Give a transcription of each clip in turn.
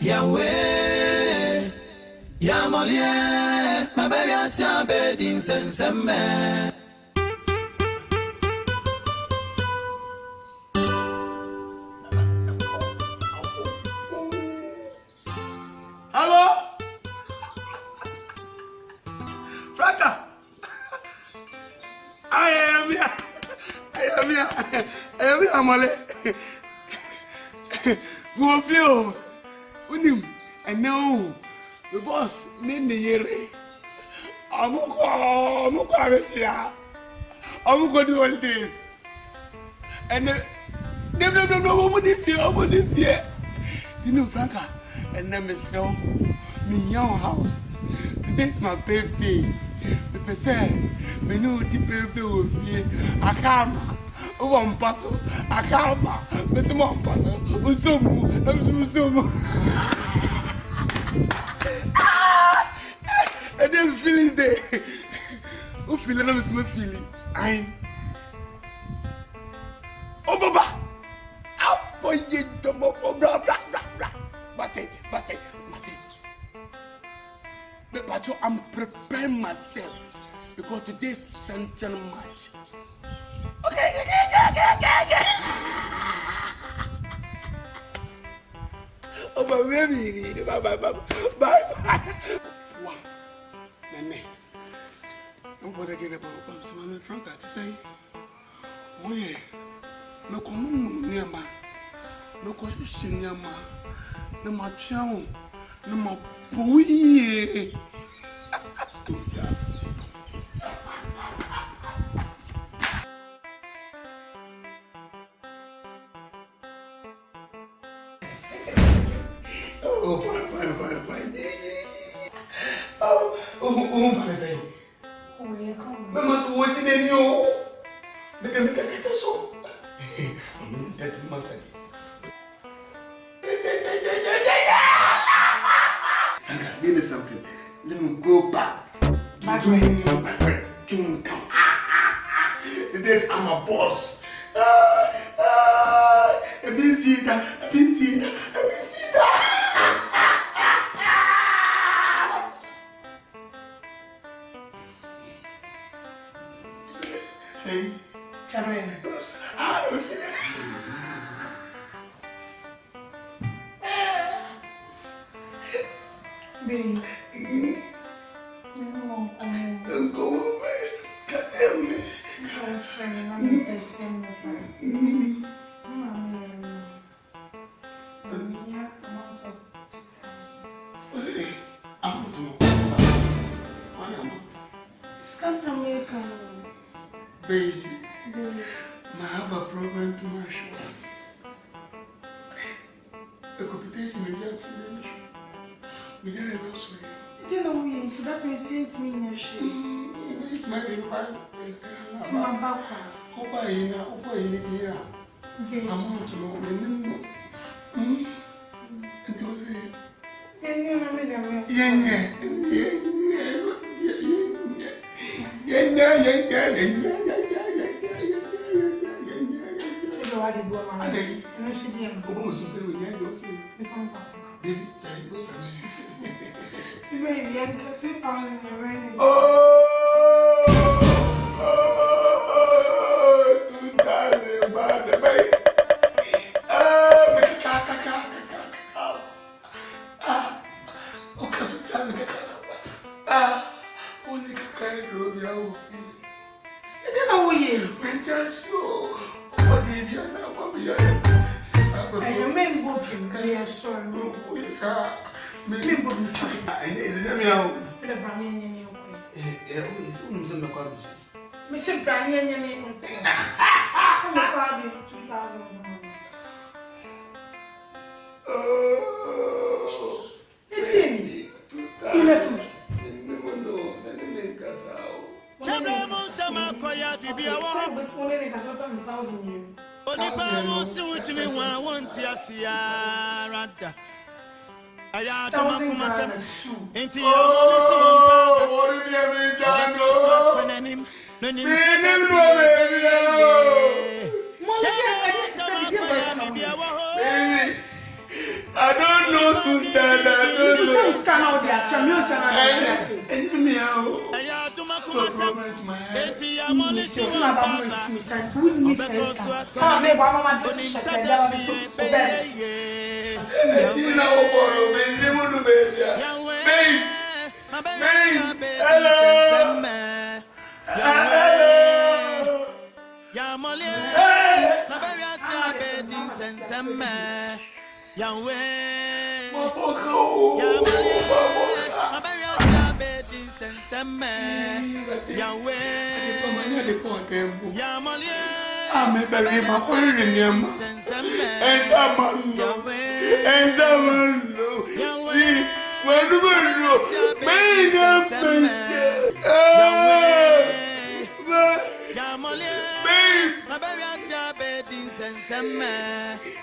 Yahweh, Yamolie, my baby, I see a bed in Senseme. Hello? Franka! I am here, Moole. Go feel. Unim, and now the boss, Nindi Yere. Amuko, Aresia. Amuko do all this. And no woman if you, you know, Franka, and then Miss Snow, me young house. Today's my birthday. Me say, me know the birthday with you. I come. One puzzle, I come. Me say one puzzle. Usumu. And then feeling there. Who feeling? I'm small feeling. Oh, Baba. How boy did the more for blah. Mate. But I'm preparing myself because today's central match. Okay. Oh, my baby, bye. Wow, Nene, I'm going to get about some Franka to say, oh, yeah, no common near ma, no question near ma, no more chow, no more boy. Oh, fine. Oh, my say. Oh, yeah, come. Mama's waiting in you. Make a show. I'm that master. Give me something. Let me go back. Come. Today's I'm a boss. I've been seeing that. Hey, Charlie. Baby, don't go away. Can't tell me. I'm person. Amount of 2,000. What's it? Amount. Scam American. Baby, I have a problem to my show. A computation in the accident. We get it also. You don't know me, so that means it's me in your shoe. My it's my back. Opa in it here. I'm not to know when you know. It was it. Mr. Brandon, your name. Some of 2,000. Oh, it's him. 11. I don't know 2,000. now they are trying to say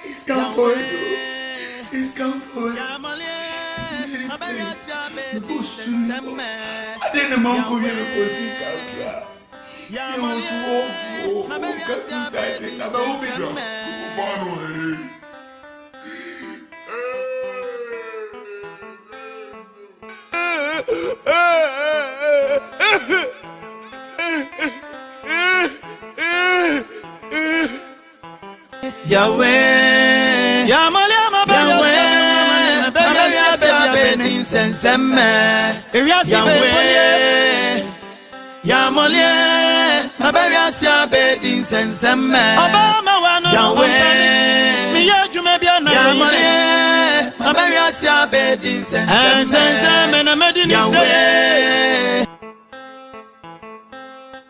It's come for you. It's come for you. I didn't know who you were seeking. You was woeful. Yahweh, Yahweh, Yahweh,